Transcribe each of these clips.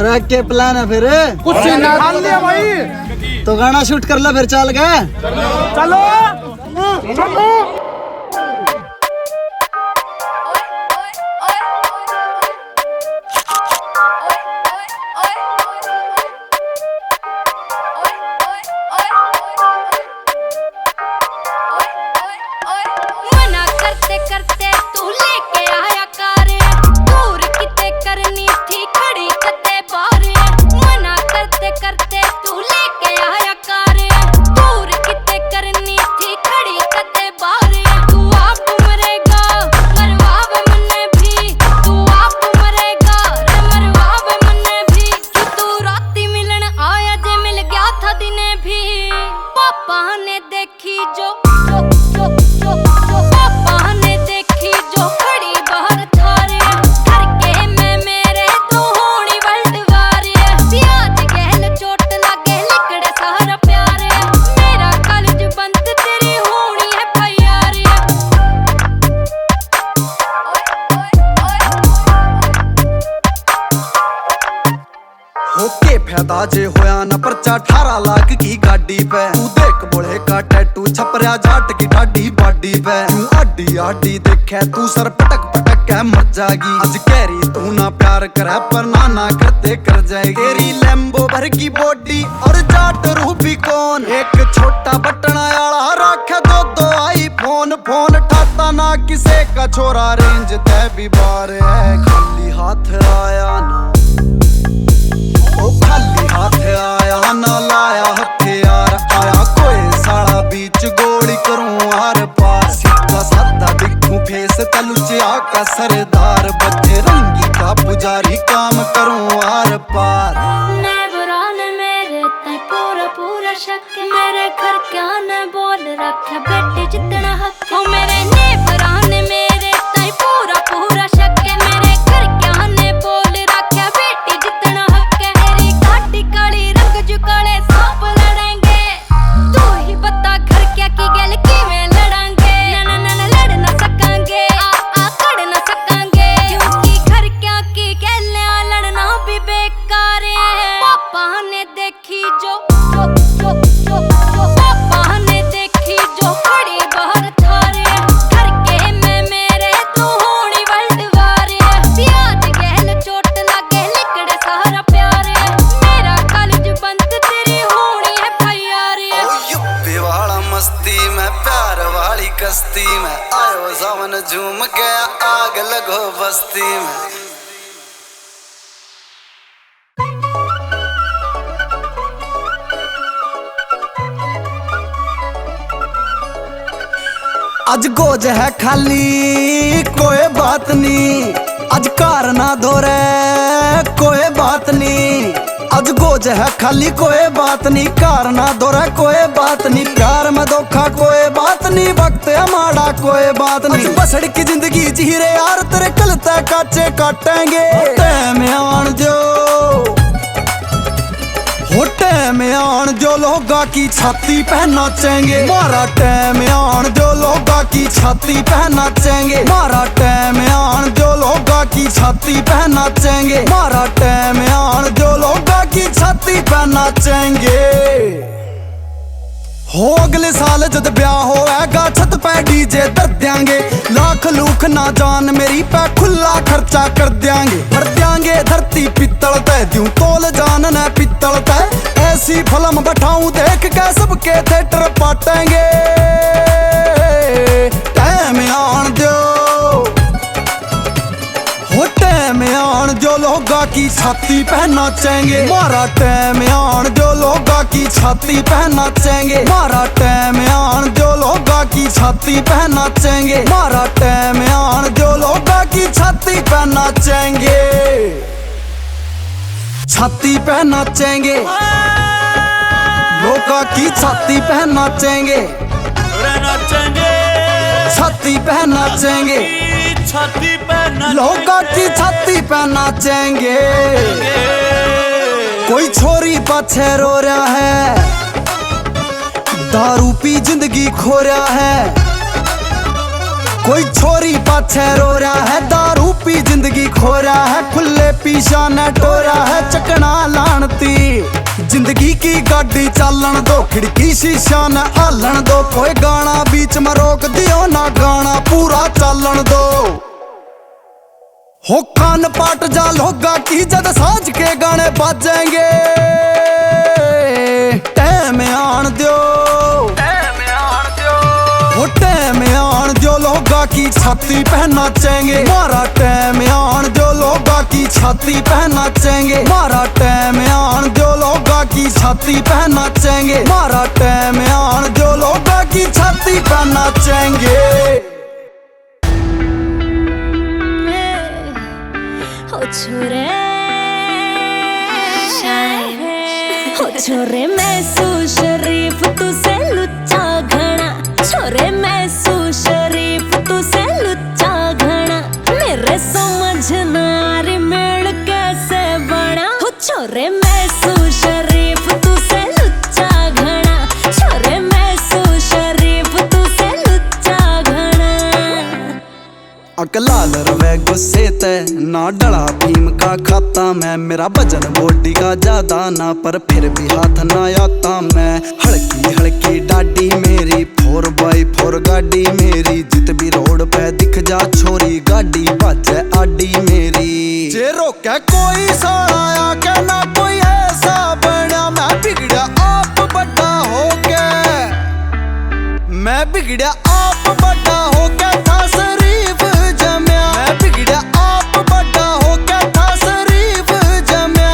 रख के प्लान है फिर कुछ ना खा लिया भाई तो गाना शूट कर लो फिर चल गए चलो फायदा जे होया न पर्चा 18 लाख की गाड़ी पे तू देख बोले का टैटू छपरिया जाट की ठाडी बाडी पे तू आडी आडी देखे तू सर पटक पटक के मर जाएगी आज कहरी तू ना प्यार करे पर ना करते कर जाएगी तेरी लैम्बो भर की बॉडी और जाट रूपी कौन एक छोटा बटन आला रखे दो आईफोन फोन ठाता ना किसे का छोरा रेंज ते भी बार है खाली हाथ आया ना ओ खाली हाथ आया ना लाया हथियार आया कोई साड़ा बीच गोली करूं आर पार सीधा साधा दिखूं फेस तलुचिया का सरदार बच्चे रंगी का पुजारी काम करूं आर पार मेरे पूरा पूरा शक मेरे घर क्या न बोल रखा बेटे जितना हक हो मेरे नेबरान मेरे ताई पूरा पूरा शक मेरे घर क्या न बोल रखा बेटे जितना हक है मेरी काटी काली रंग जुकाले सांप लड़ेंगे तू ही बता घर क्या की गल की में लड़ेंगे ना लड़ ना सकेंगे आ कड़ ना सकेंगे क्योंकि घर क्या की गल लड़ना भी बेकार है पापा ने देखी जो पापा ने देखी जो खड़ी बाहर थारे घर के में मेरे तू होनी वर्ल्ड वार प्याज गहल चोट लागे लिकड़े सारा प्यार मेरा कॉलेज बंद तेरी होनी है प्यार युप्पी वाला मस्ती में प्यार वाली कश्ती में आयो सावन झूम गया आग लगो बस्ती में आज गोज है खाली कोई बात नहीं आज कार ना धोरे कोई बात नहीं आज गोज है खाली कोई बात नहीं कार ना धोरे कोई बात नहीं प्यार में धोखा कोई बात नहीं वक्त हमारा कोई बात नहीं बसड़ की जिंदगी जी रे यार तेरे कलते काचे काटेंगे में आन जो होटे में आन जो लोगा की छाती पे नाचेंगे मारा टैम आन जो लोगा की छाती पे नाचेंगे मारा टैम आन जो लोगा की छाती पे नाचेंगे मारा टैम आन जो लोगा की छाती पे नाचेंगे हो अगले साल जद ब्याह होएगा छत पे डीजे दर देंगे लाख लूख ना जान मेरी पे खुला खर्चा कर देंगे भर देंगे धरती पित्तल तय दूं तोल जान न पित्तल तय ऐसी फिल्म बैठाऊं देख के सबके थिएटर पाटेंगे टाइम आन दो टाइम आन जो लोगा की छाती पे नाचेंगे मारा टाइम आन जो लोगा की छाती पे नाचेंगे मारा टाइम आन जो लोगा की छाती पे नाचेंगे मारा टाइम आन जो लोगा की छाती पे नाचेंगे छाती पे नाचेंगे लोगा की छाती पे नाचेंगे छाती पे नाचेंगे लोगा की छाती पे नाचेंगे कोई छोरी पाछे रो रहा है दारू पी जिंदगी खो रहा है कोई छोरी पाछे पाछे रो रहा है, दारू पी जिंदगी खो रहा है, खुले पीछा न टोरा है, चकना लानती जिंदगी की गाड़ी चालन दो, खिड़की शीशा न हालन दो, कोई गाना बीच में रोक दियो ना, गाना पूरा चालन दो। हो खान पाट जा लोगा की जद साज के गाने बाजेंगे, टाइम आन दो, हो टाइम आन दो लोगा की छाती पे नाचेंगे, मारा टाइम आन दो लोगा की छाती पे नाचेंगे, मारा टाइम आन दो लोगा की छाती पे नाचेंगे, मारा टाइम आन दो लोगा की छाती पे नाचेंगे। छोरे मैं शरीफ तू से लुच्चा घना, छोरे मैं शरीफ तू से लुच्चा घना, मेरे समझ नारी मेल कैसे बना। हो छोरे मैं शरीफ तू से लुच्चा घना, छोरे मैं शरीफ तू से लुच्चा घना। अकलाल रवे गुस्से ते ना डला भीम का खाता मैं, मेरा वजन बॉडी का ज्यादा ना पर फिर भी हाथ ना आता मैं, हल्की हल्की डाडी मेरी 4x4 गाड़ी मेरी, जित भी रोड पे दिख जा छोरी गाड़ी बाजे आडी मेरी। जे रोके कोई साया के ना कोई ऐसा बना, मैं बिगड़ा आप बड़ा हो गया, मैं बिगड़ा आप बड़ा हो गया था शरीफ जम्या, मैं बिगड़ा आप बड़ा हो गया था शरीफ जम्या।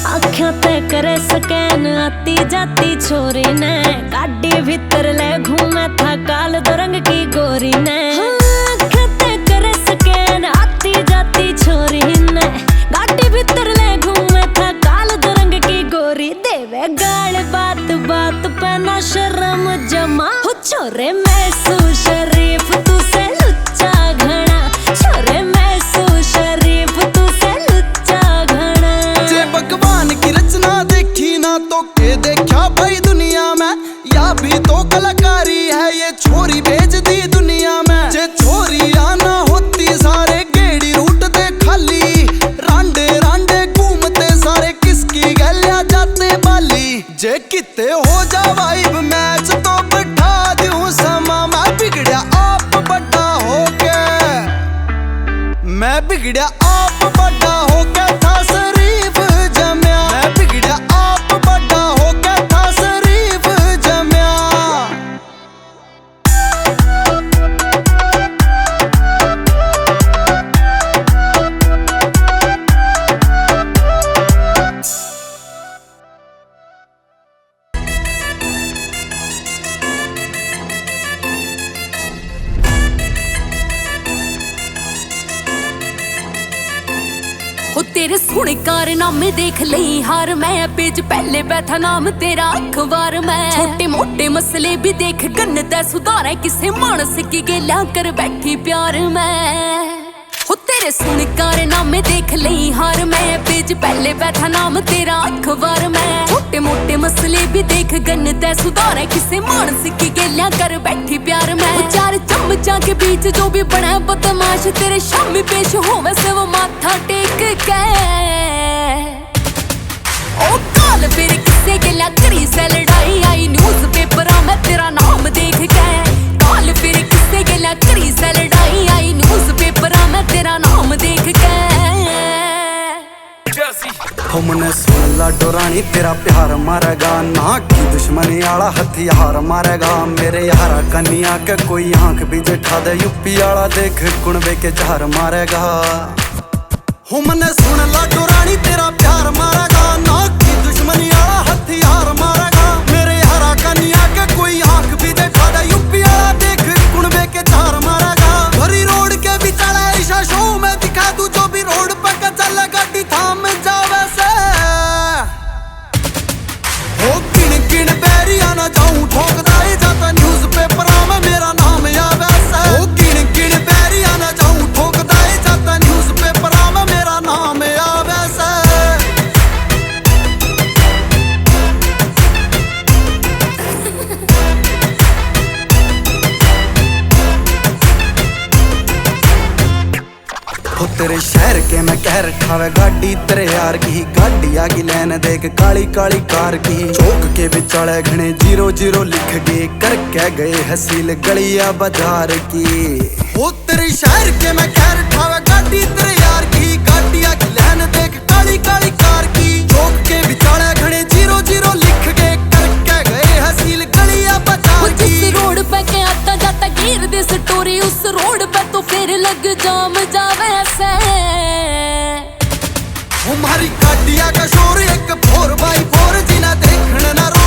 आँखों ते करे स्कैन आती जाती छोरी ने, गाड़ी भीतर ले घूमे था काल दो रंग की गोरी ने। आँखों ते करे स्कैन आती जाती छोरी ने, गाड़ी भीतर ले घूमे था काल दो रंग की गोरी, देवे गाल बात बात पे ना शर्म जमा। हो छोरे मैं शरीफ तू से लुच्चा घना, छोरे मैं शरीफ तू से लुच्चा घना। जे भगवान की रचना देखी ना तो के देखा भाई दुनिया में, या भी तो कलाकारी है ये छोरी भेज दी दुनिया में। जे छोरी आना होती सारे गेड़ी रूट दे खाली, रांडे रांडे घूमते सारे किसकी गलिया जाते बाली। जे किते हो जा वाइब मैच तो बिठा दूं समा, मैं बिगड़ा आप बड़ा हो गया, मैं बिगड़ा आप बड़ा हो गया था शरीफ जम्या, मैं बिगड़ा आप बड़ा हो गया था शरीफ जम्या। हो तेरे सोने कारनामे देख लई हार मैं, पेज पहले बैठा नाम तेरा अखबार में, छोटे मोटे मसले भी देख गन्नता सुधारे, किसे मानस की गेला कर बैठी प्यार में। हो तेरे सोने कारनामे देख लई हार मैं, पेज पहले बैठा नाम तेरा अखबार में, छोटे मोटे मसले भी देख गन्नता सुधारे, किसे मानस की गेला कर बैठी प्यार में। चार चमचा के बीच जो भी बना बदमाश, तेरे शामी पेश हो वैसे वो माथा टेक के। ओ काल फिर किसे गेला करी से लड़ाई आई, न्यूज़ पेपरा में तेरा नाम देख के। काल फिर किसे गेला करी से लड़ाई आई, न्यूज़ पेपरा में तेरा नाम देख के। हमने सुन ला डोरानी तेरा प्यार मारेगा, ना की दुश्मनी आला हथियार मारेगा, मेरे यारा कन्या के कोई आंख भी जेठा दे, यूपी आला देख कुणबे के चार मारेगा। हमने सुन ला डोरानी तेरा प्यार मारेगा, ना की दुश्मनी आला हथियार मारेगा, मेरे यारा कन्या के कोई आंख भी जेठा दे, यूपी आला देख कुणबे के चार मारेगा। भरी रोड के बिचाले ऐसा शो में दिखा दूं, जो भी रोड पे चल गाड़ी थाम जावे से। हो किन किन बैरिया ना जाऊं ठोकदा ही जाता, न्यूज़ पेपरा में मेरा नाम आवे से। हो किन किन बैरिया ना जाऊं ठोकदा ही जाता, न्यूज़ पेपरा में मेरा नाम आवे से। तेरे शहर के मैं कह रखा वे गाड़ी तेरे यार की, गाड़ी आगी लैन देख काली काली कार की। चौक के विचाले घने 00 लिख गए करके गए हसील गलिया बाजार की। ओ तेरे शहर के मैं कह रखा वे गाड़ी तेरे यार की, गाड़ी आगी लैन देख काली काली कार की। चौक के विचाले घने 00 लिख गए करके गए हसील गलिया बाजार की। जिस रोड पे के आता जाता गिर दे स्टोरी, उस रोड पे तो फिर लग जाम जावे से। हमारी गाड़िया का शोर एक 4x4 जिना देखने ना रो